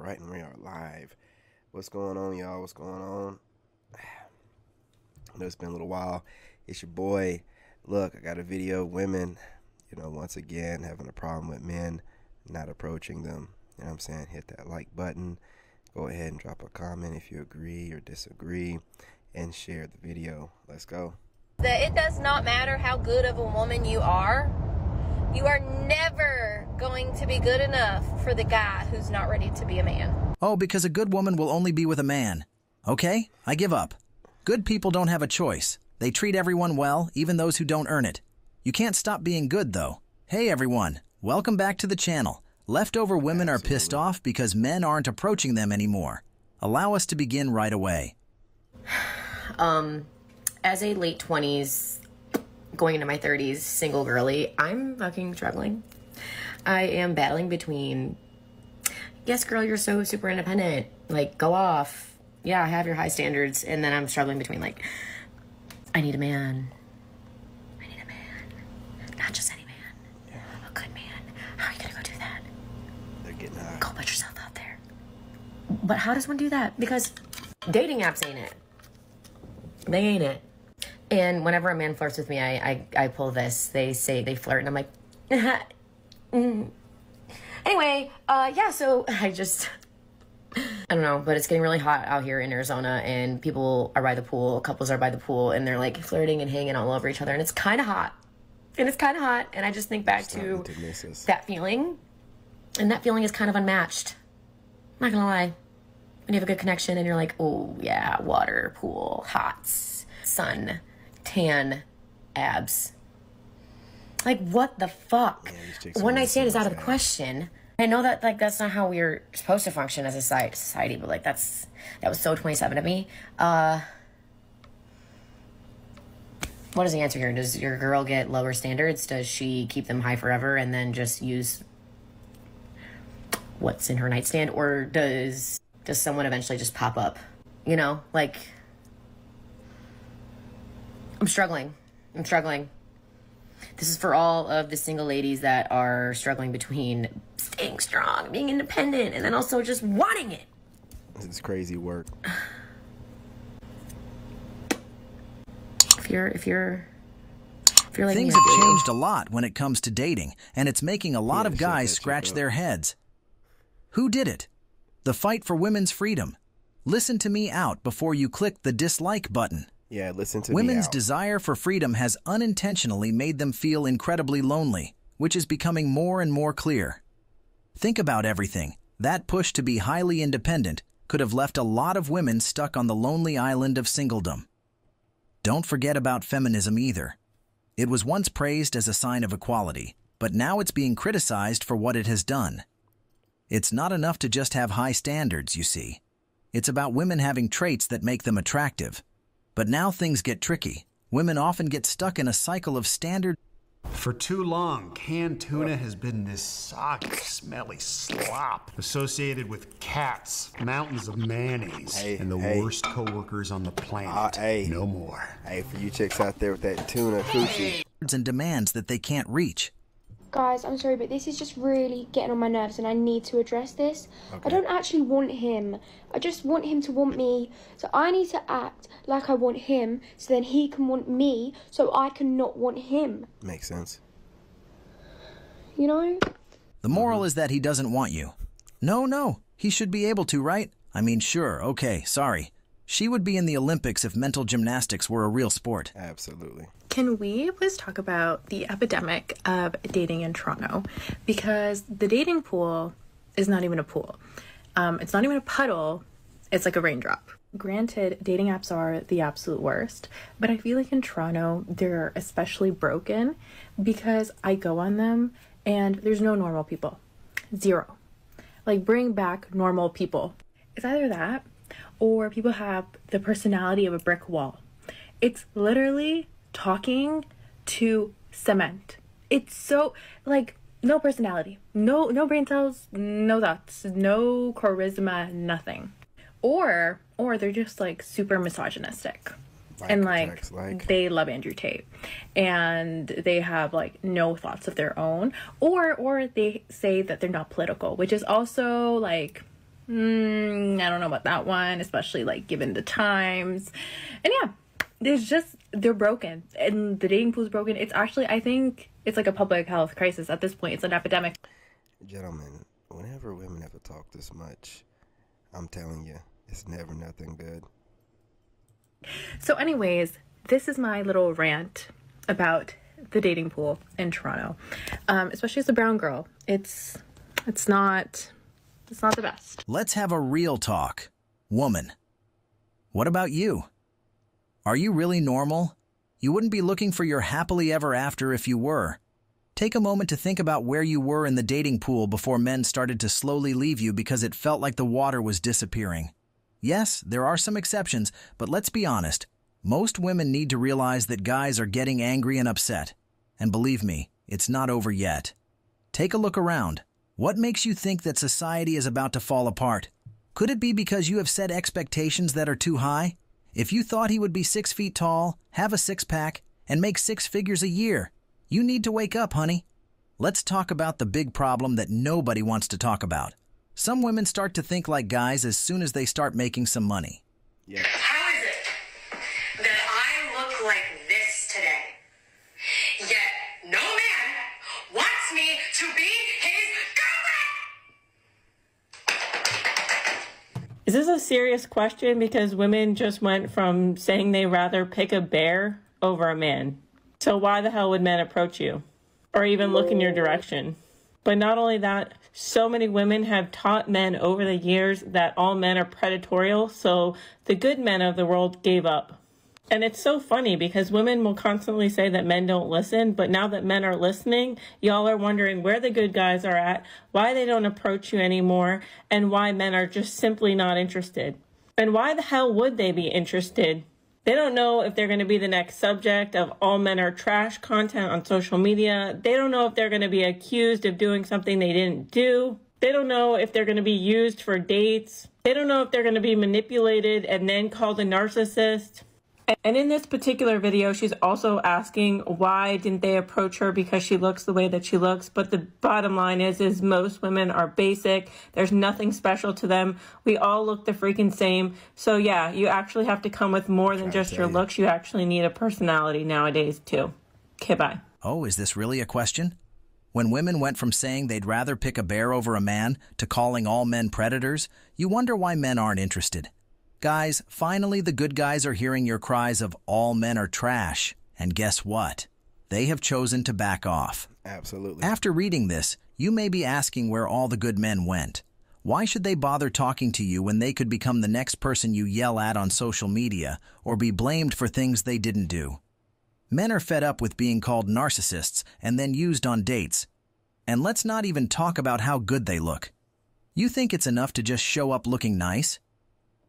right, and we are live. What's going on, y'all? What's going on? I know it's been a little while. It's your boy. Look, I got a video of women, once again, having a problem with men not approaching them. You know what I'm saying? Hit that like button. Go ahead and drop a comment if you agree or disagree, and share the video. Let's go. That it does not matter how good of a woman you are never going to be good enough for the guy who's not ready to be a man. Oh, because a good woman will only be with a man. Okay, I give up. Good people don't have a choice. They treat everyone well, even those who don't earn it. You can't stop being good, though. Hey, everyone. Welcome back to the channel. Leftover women are pissed off because men aren't approaching them anymore. Allow us to begin right away. As a late 20s, going into my 30s, single girly, I'm fucking struggling. I am battling between, yes, girl, you're so super independent. Like, go off. Yeah, have your high standards. And then I'm struggling between, like, I need a man. I need a man. Not just any man. A good man. How are you going to go do that? They're getting high. Go put yourself out there. But how does one do that? Because dating apps ain't it. They ain't it. And whenever a man flirts with me, I pull this. They say they flirt, and I'm like, Anyway, yeah, so I don't know, but it's getting really hot out here in Arizona, and people are by the pool, couples are by the pool, and they're like flirting and hanging all over each other, and it's kind of hot. And I just think back to that feeling, and that feeling is kind of unmatched. I'm not gonna lie. When you have a good connection and you're like, oh yeah, water, pool, hot, sun, tan, abs. Like, what the fuck? Yeah, one night stand is out of the question. I know that, like, that's not how we're supposed to function as a society, but, like, that was so 27 of me. What is the answer here? Does your girl get lower standards? Does she keep them high forever and then just use what's in her nightstand? Or does someone eventually just pop up? Like, I'm struggling. This is for all of the single ladies that are struggling between staying strong, being independent, and then also just wanting it. This is crazy work. If you're like Things have changed a lot when it comes to dating, and it's making a lot of guys scratch their heads. Who did it? The fight for women's freedom. Listen to me out before you click the dislike button. Yeah, listen to me out. Women's desire for freedom has unintentionally made them feel incredibly lonely, which is becoming more and more clear. Think about everything. That push to be highly independent could have left a lot of women stuck on the lonely island of singledom. Don't forget about feminism either. It was once praised as a sign of equality, but now it's being criticized for what it has done. It's not enough to just have high standards, you see. It's about women having traits that make them attractive. But now things get tricky. Women often get stuck in a cycle of standard. For too long, canned tuna has been this soggy, smelly slop associated with cats, mountains of mayonnaise, and the worst coworkers on the planet. No more. Hey, for you chicks out there with that tuna coochie. And demands that they can't reach. Guys, I'm sorry, but this is just really getting on my nerves and I need to address this. Okay. I don't actually want him. I just want him to want me. So I need to act like I want him so then he can want me so I can not want him. Makes sense. The moral is that he doesn't want you. No, he should be able to, right? I mean, sure, okay, sorry. She would be in the Olympics if mental gymnastics were a real sport. Absolutely. Can we please talk about the epidemic of dating in Toronto? Because the dating pool is not even a pool. It's not even a puddle. It's like a raindrop. Granted, dating apps are the absolute worst, but I feel like in Toronto, they're especially broken because I go on them and there's no normal people. Zero. Like, bring back normal people. It's either that or people have the personality of a brick wall. It's literally talking to cement. It's so, like, no personality, no brain cells, no thoughts, no charisma, nothing. Or they're just, like, super misogynistic. And like they love Andrew Tate and they have like no thoughts of their own, or they say that they're not political, which is also like I don't know about that one, especially like given the times. And yeah, they're broken, and the dating pool is broken. It's actually, I think it's like a public health crisis at this point. It's an epidemic. Gentlemen, whenever women ever talk this much, I'm telling you, it's never nothing good. So anyways, this is my little rant about the dating pool in Toronto. Especially as a brown girl. It's not the best. Let's have a real talk. Woman, what about you? Are you really normal? You wouldn't be looking for your happily ever after if you were. Take a moment to think about where you were in the dating pool before men started to slowly leave you because it felt like the water was disappearing. Yes, there are some exceptions, but let's be honest. Most women need to realize that guys are getting angry and upset. And believe me, it's not over yet. Take a look around. What makes you think that society is about to fall apart? Could it be because you have set expectations that are too high? If you thought he would be 6 feet tall, have a six-pack, and make 6 figures a year, you need to wake up, honey. Let's talk about the big problem that nobody wants to talk about. Some women start to think like guys as soon as they start making some money. Yeah. How is it that I look like this today, yet no man wants me to be his girlfriend? Is this a serious question? Because women just went from saying they rather pick a bear over a man. So why the hell would men approach you or even look in your direction? But not only that, so many women have taught men over the years that all men are predatorial, so the good men of the world gave up. And it's so funny because women will constantly say that men don't listen, but now that men are listening, y'all are wondering where the good guys are at, why they don't approach you anymore, and why men are just simply not interested. And why the hell would they be interested? They don't know if they're going to be the next subject of all men are trash content on social media. They don't know if they're going to be accused of doing something they didn't do. They don't know if they're going to be used for dates. They don't know if they're going to be manipulated and then called a narcissist. And in this particular video, she's also asking why didn't they approach her because she looks the way that she looks. But the bottom line is most women are basic. There's nothing special to them. We all look the freaking same. So yeah, you actually have to come with more than just your looks. You actually need a personality nowadays too. Okay, bye. Oh, is this really a question? When women went from saying they'd rather pick a bear over a man to calling all men predators, you wonder why men aren't interested. Guys, finally the good guys are hearing your cries of all men are trash. And guess what? They have chosen to back off. Absolutely. After reading this, you may be asking where all the good men went. Why should they bother talking to you when they could become the next person you yell at on social media or be blamed for things they didn't do? Men are fed up with being called narcissists and then used on dates. And let's not even talk about how good they look. You think it's enough to just show up looking nice?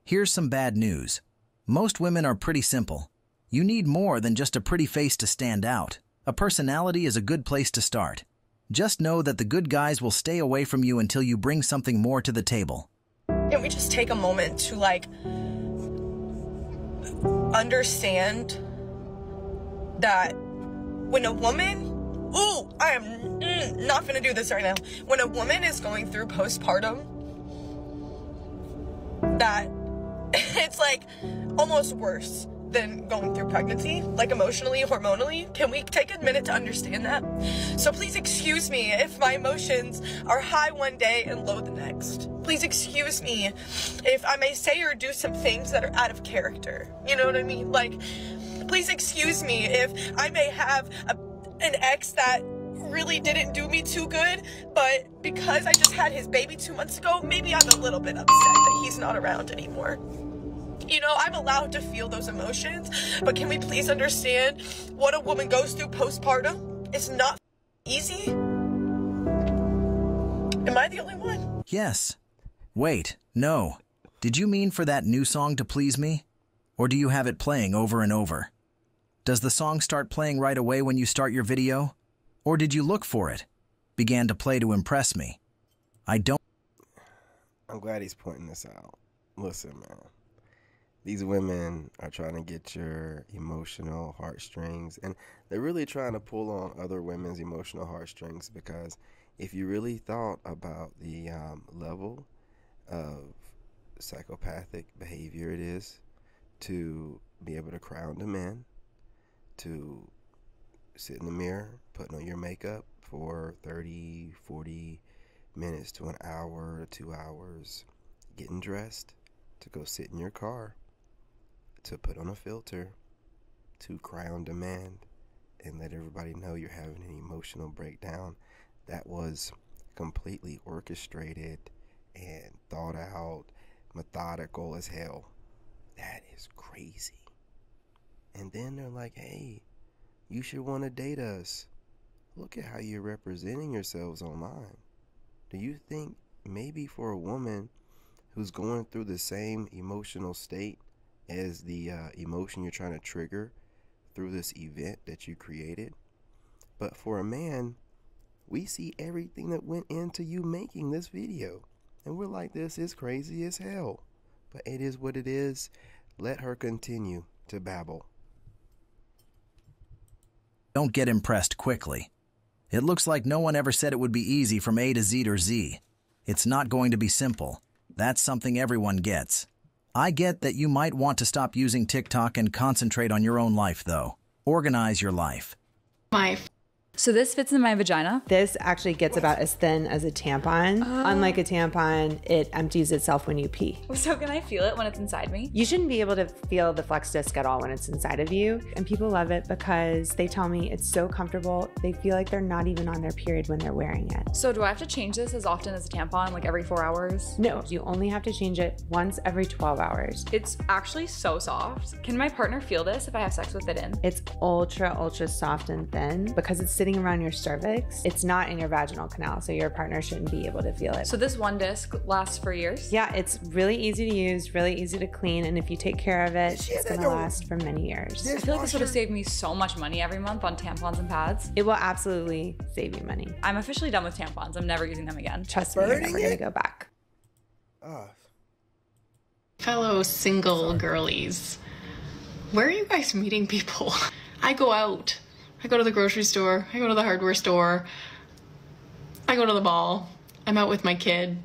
Here's some bad news. Most women are pretty simple. You need more than just a pretty face to stand out. A personality is a good place to start. Just know that the good guys will stay away from you until you bring something more to the table. Can we just take a moment to understand that when a woman, I am not gonna do this right now. When a woman is going through postpartum, that it's almost worse than going through pregnancy, emotionally, hormonally. Can we take a minute to understand that? So please excuse me if my emotions are high one day and low the next. Please excuse me if I may say or do some things that are out of character. You know what I mean? Please excuse me if I may have an ex that really didn't do me too good, but because I just had his baby 2 months ago, maybe I'm a little bit upset that he's not around anymore. You know, I'm allowed to feel those emotions, but can we please understand what a woman goes through postpartum? It's not easy. Am I the only one? Yes. Wait, no. Did you mean for that new song to please me? Or do you have it playing over and over? Does the song start playing right away when you start your video? Or did you look for it? Began to play to impress me? I'm glad he's pointing this out. Listen, man. These women are trying to get your emotional heartstrings, and they're really trying to pull on other women's emotional heartstrings, because if you really thought about the level of psychopathic behavior it is to be able to cry on demand, to sit in the mirror, putting on your makeup for 30, 40 minutes to an hour or 2 hours, getting dressed, to go sit in your car, to put on a filter, to cry on demand and let everybody know you're having an emotional breakdown. That was completely orchestrated and thought out, methodical as hell. That is crazy. And then they're like, hey, you should want to date us. Look at how you're representing yourselves online. Do you think maybe for a woman who's going through the same emotional state as the emotion you're trying to trigger through this event that you created? But for a man, we see everything that went into you making this video. And we're like, this is crazy as hell. But it is what it is. Let her continue to babble. Don't get impressed quickly. It looks like no one ever said it would be easy from A to Z or Z. It's not going to be simple. That's something everyone gets. I get that you might want to stop using TikTok and concentrate on your own life, though. Organize your life. So this fits in my vagina? This actually gets about as thin as a tampon. Unlike a tampon, it empties itself when you pee. So can I feel it when it's inside me? You shouldn't be able to feel the Flexdis at all when it's inside of you. And people love it because they tell me it's so comfortable. They feel like they're not even on their period when they're wearing it. So do I have to change this as often as a tampon, like every 4 hours? No, you only have to change it once every 12 hours. It's actually so soft. Can my partner feel this if I have sex with it in? It's ultra, ultra soft and thin because it's sitting around your cervix. It's not in your vaginal canal, so your partner shouldn't be able to feel it. So this one disc lasts for years? Yeah, it's really easy to use, really easy to clean, and if you take care of it, it's gonna last for many years. I feel like this would have saved me so much money every month on tampons and pads. It will absolutely save you money. I'm officially done with tampons. I'm never using them again. Trust me, you're never gonna go back. Fellow single girlies, where are you guys meeting people? I go out. I go to the grocery store, I go to the hardware store, I go to the mall, I'm out with my kid,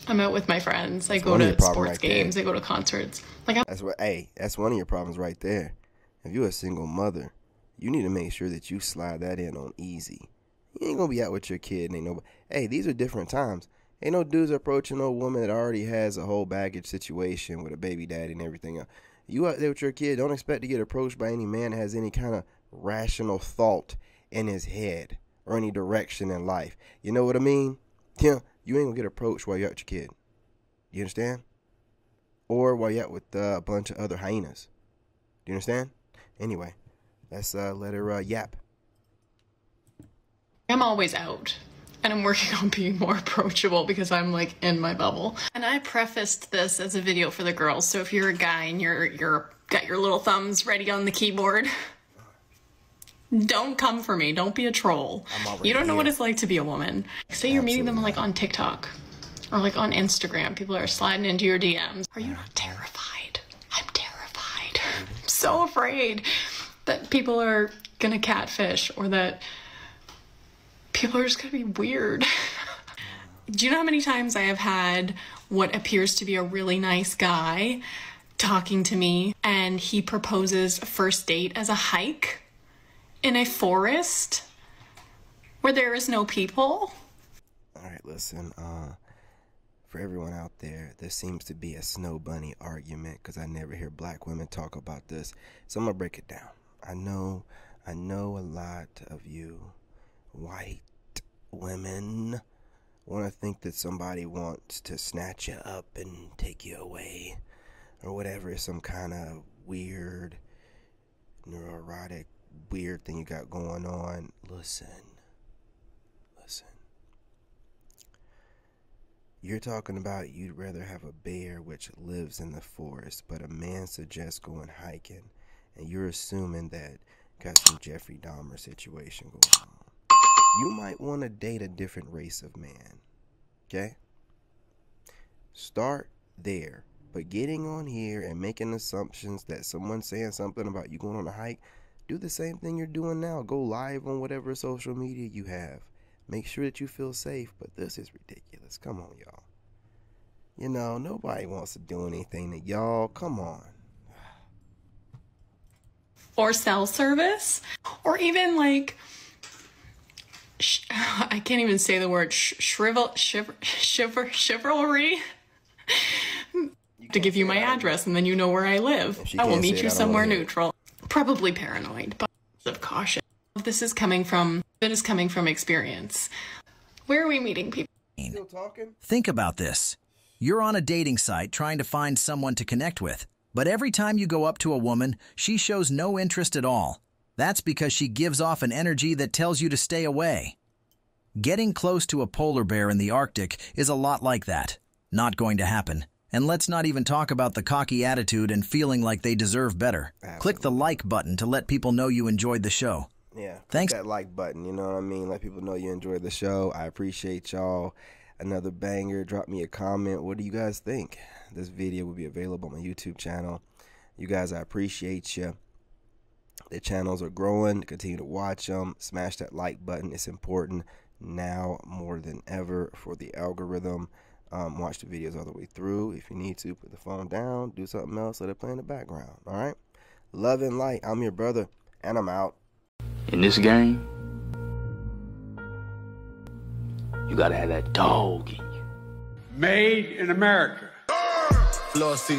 I'm out with my friends, I go to sports games, I go to concerts. That's one of your problems right there. If you're a single mother, you need to make sure that you slide that in on easy. You ain't gonna be out with your kid and ain't nobody. Hey, these are different times. Ain't no dudes approaching no woman that already has a whole baggage situation with a baby daddy and everything else. You out there with your kid, don't expect to get approached by any man that has any kind of rational thought in his head or any direction in life. You know what I mean? Yeah, you ain't gonna get approached while you're out with your kid. You understand? Or while you're out with a bunch of other hyenas. Do you understand? Anyway, let's let her yap. I'm always out. And I'm working on being more approachable because I'm like in my bubble. And I prefaced this as a video for the girls. So if you're a guy and you're got your little thumbs ready on the keyboard, don't come for me. Don't be a troll. You don't know what it's like to be a woman. Say you're meeting them like on TikTok or like on Instagram. People are sliding into your DMs. Are you not terrified? I'm terrified. I'm so afraid that people are gonna catfish or that people are just gonna be weird. Do you know how many times I have had what appears to be a really nice guy talking to me and he proposes a first date as a hike in a forest where there is no people? All right, listen, for everyone out there, there seems to be a snow bunny argument because I never hear black women talk about this. So I'm gonna break it down. I know a lot of you white women want to think that somebody wants to snatch you up and take you away or whatever, some kind of weird neurotic weird thing you got going on. Listen, you're talking about you'd rather have a bear which lives in the forest, but a man suggests going hiking, and you're assuming that got some Jeffrey Dahmer situation going on. You might want to date a different race of man. Okay? Start there. But getting on here and making assumptions that someone's saying something about you going on a hike, do the same thing you're doing now. Go live on whatever social media you have. Make sure that you feel safe. But this is ridiculous. Come on, y'all. You know, nobody wants to do anything to y'all. Come on. Or cell service, or even like, I can't even say the word chivalry. To give you my address and then you know where I live. I will meet you somewhere neutral. Probably paranoid, but of caution. This is coming from experience. Where are we meeting people? Still talking? Think about this. You're on a dating site trying to find someone to connect with, but every time you go up to a woman, she shows no interest at all. That's because she gives off an energy that tells you to stay away. Getting close to a polar bear in the Arctic is a lot like that. Not going to happen. And let's not even talk about the cocky attitude and feeling like they deserve better. Absolutely. Click the like button to let people know you enjoyed the show. Yeah, thanks. That like button, you know what I mean? Let people know you enjoyed the show. I appreciate y'all. Another banger. Drop me a comment. What do you guys think? This video will be available on my YouTube channel. You guys, I appreciate you. The channels are growing. Continue to watch them. Smash that like button. It's important now more than ever for the algorithm. Watch the videos all the way through. If you need to, put the phone down, do something else, let it play in the background. All right? Love and light. I'm your brother, and I'm out. In this game, you gotta have that dog in you. Made in America.